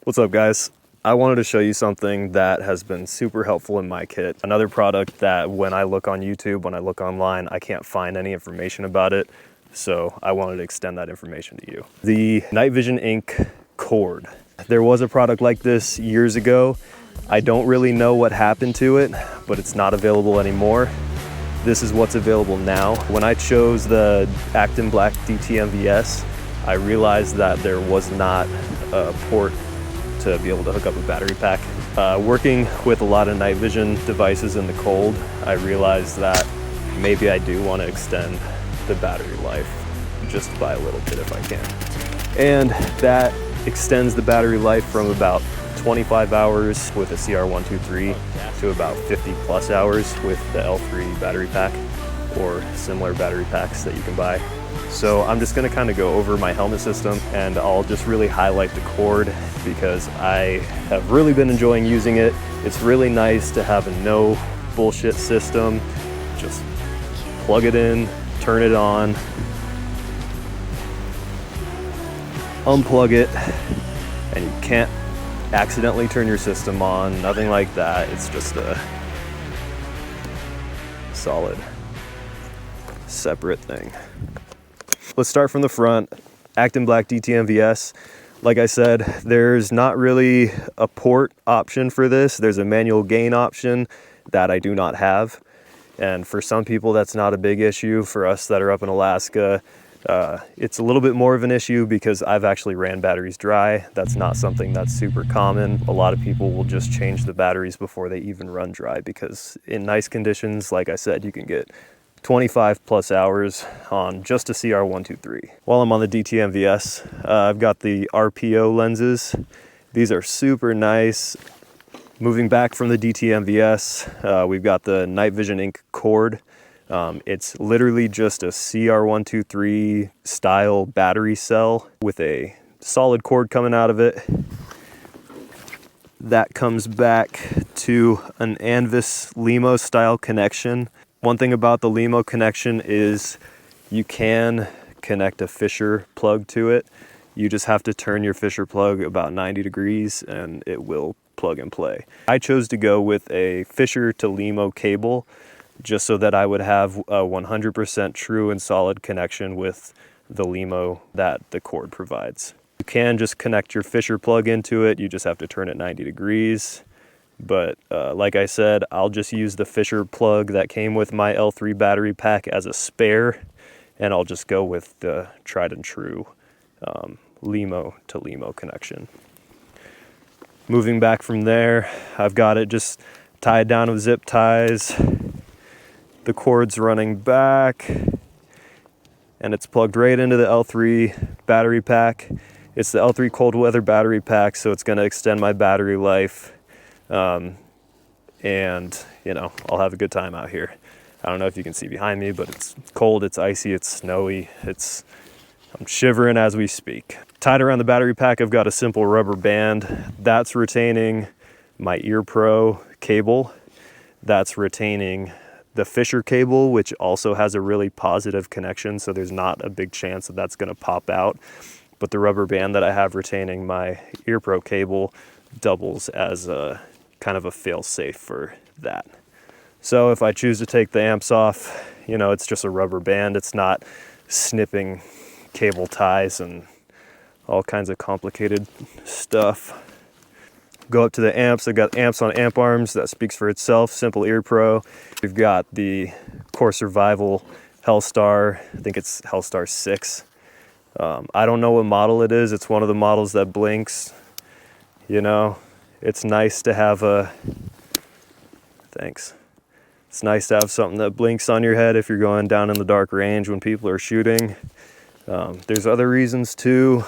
What's up, guys? I wanted to show you something that has been super helpful in my kit. Another product that when I look on YouTube, when I look online, I can't find any information about it. So I wanted to extend that information to you. The NVINC Cord. There was a product like this years ago. I don't really know what happened to it, but it's not available anymore. This is what's available now. When I chose the Actin Black DTNVS, I realized that there was not a port to be able to hook up a battery pack. Working with a lot of night vision devices in the cold, I realized that maybe I do want to extend the battery life just by a little bit if I can. And that extends the battery life from about 25 hours with a CR123 to about 50 plus hours with the L3 battery pack or similar battery packs that you can buy. So I'm just gonna kind of go over my helmet system and I'll just really highlight the Cord because I have really been enjoying using it. It's really nice to have a no bullshit system. Just plug it in, turn it on, unplug it, and you can't accidentally turn your system on, nothing like that. It's just a solid, separate thing. Let's start from the front. Actin Black DTNVS. Like I said, there's not really a port option for this. There's a manual gain option that I do not have. And for some people, that's not a big issue. For us that are up in Alaska, it's a little bit more of an issue because I've actually ran batteries dry. That's not something that's super common. A lot of people will just change the batteries before they even run dry because in nice conditions, like I said, you can get 25 plus hours on just a CR123. While I'm on the DTNVS, I've got the RPO lenses. These are super nice. Moving back from the DTNVS, we've got the NVINC Cord. It's literally just a CR123 style battery cell with a solid cord coming out of it. That comes back to an NVINC LEMO style connection. One thing about the LEMO connection is you can connect a Fisher plug to it. You just have to turn your Fisher plug about 90 degrees and it will plug and play. I chose to go with a Fisher to LEMO cable just so that I would have a 100% true and solid connection with the LEMO that the Cord provides. You can just connect your Fisher plug into it. You just have to turn it 90 degrees. But like I said, I'll just use the Fisher plug that came with my L3 battery pack as a spare, and I'll just go with the tried and true LEMO to LEMO connection. Moving back from there, I've got it just tied down with zip ties. The cord's running back, and it's plugged right into the L3 battery pack. It's the L3 cold weather battery pack, so it's going to extend my battery life. And you know, I'll have a good time out here. I don't know if you can see behind me, but it's cold, it's icy, it's snowy, I'm shivering as we speak. Tied around the battery pack, I've got a simple rubber band that's retaining my Ear Pro cable. That's retaining the Fisher cable, which also has a really positive connection, so there's not a big chance that that's gonna pop out. But the rubber band that I have retaining my Ear Pro cable doubles as a kind of a fail-safe for that. So if I choose to take the amps off, you know, it's just a rubber band. It's not snipping cable ties and all kinds of complicated stuff. Go up to the amps. I've got amps on amp arms. That speaks for itself. Simple Ear Pro. We've got the Core Survival Hellstar. I think it's Hellstar 6. I don't know what model it is. It's one of the models that blinks. You know, it's nice to have thanks. It's nice to have something that blinks on your head if you're going down in the dark range when people are shooting. There's other reasons too.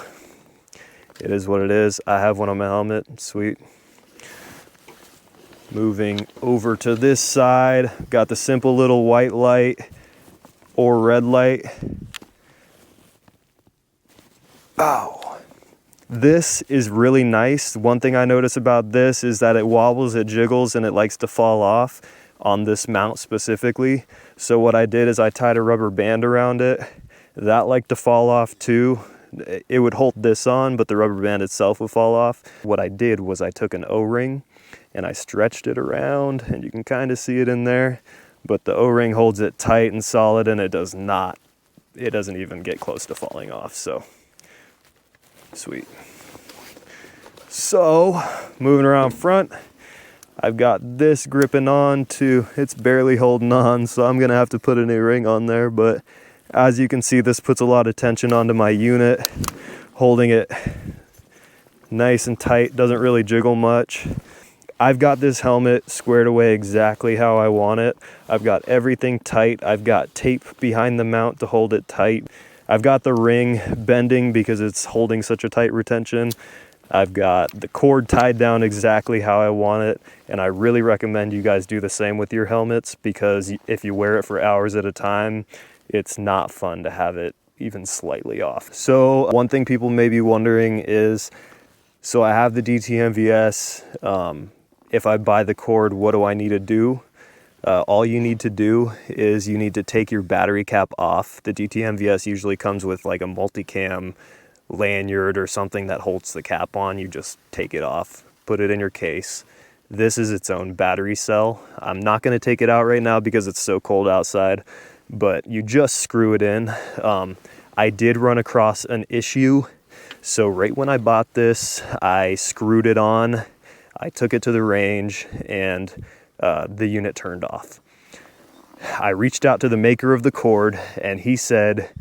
It is what it is. I have one on my helmet, sweet. Moving over to this side, got the simple little white light or red light. Oh. This is really nice. One thing I notice about this is that it wobbles, it jiggles, and it likes to fall off on this mount specifically. So what I did is I tied a rubber band around it. That liked to fall off too. It would hold this on, but the rubber band itself would fall off. What I did was I took an O-ring and I stretched it around, and you can kind of see it in there, but the O-ring holds it tight and solid, and it doesn't even get close to falling off. So sweet. So moving around front, I've got this gripping on to, it's barely holding on, so I'm gonna have to put a new ring on there, but as you can see, this puts a lot of tension onto my unit, holding it nice and tight, doesn't really jiggle much. I've got this helmet squared away exactly how I want it. I've got everything tight. I've got tape behind the mount to hold it tight. I've got the ring bending because it's holding such a tight retention. I've got the cord tied down exactly how I want it, and I really recommend you guys do the same with your helmets, because if you wear it for hours at a time, it's not fun to have it even slightly off. So one thing people may be wondering is, so I have the DTNVS. If I buy the cord, what do I need to do? All you need to do is you need to take your battery cap off. The DTNVS usually comes with like a multicam lanyard or something that holds the cap on. You just take it off, put it in your case. This is its own battery cell. I'm not going to take it out right now because it's so cold outside, but you just screw it in. I did run across an issue. So right when I bought this, I screwed it on, I took it to the range, and the unit turned off. I reached out to the maker of the cord, and he said,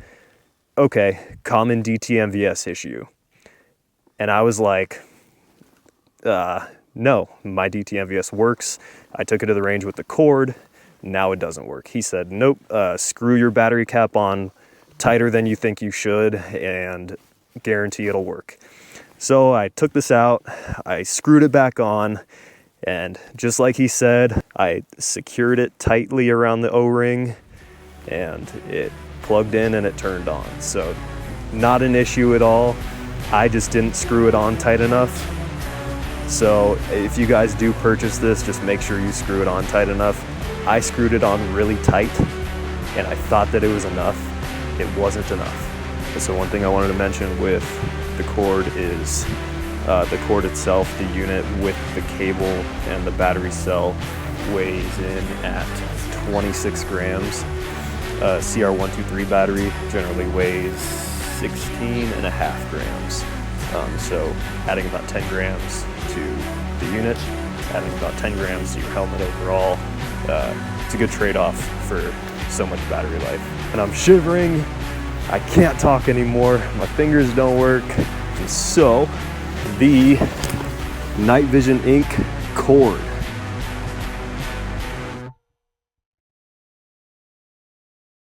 okay, common DTNVS issue. And I was like, no, my DTNVS works. I took it to the range with the cord. Now it doesn't work. He said, nope, screw your battery cap on tighter than you think you should, and guarantee it'll work. So I took this out, I screwed it back on, and just like he said, I secured it tightly around the O-ring, and it plugged in and it turned on. So not an issue at all. I just didn't screw it on tight enough. So if you guys do purchase this, just make sure you screw it on tight enough. I screwed it on really tight, and I thought that it was enough. It wasn't enough. So one thing I wanted to mention with the cord is the cord itself, the unit with the cable and the battery cell, weighs in at 26 grams. CR123 battery generally weighs 16.5 grams. So adding about 10 grams to the unit, adding about 10 grams to your helmet overall, it's a good trade-off for so much battery life. And I'm shivering, I can't talk anymore, my fingers don't work. So the Night Vision Inc. cord.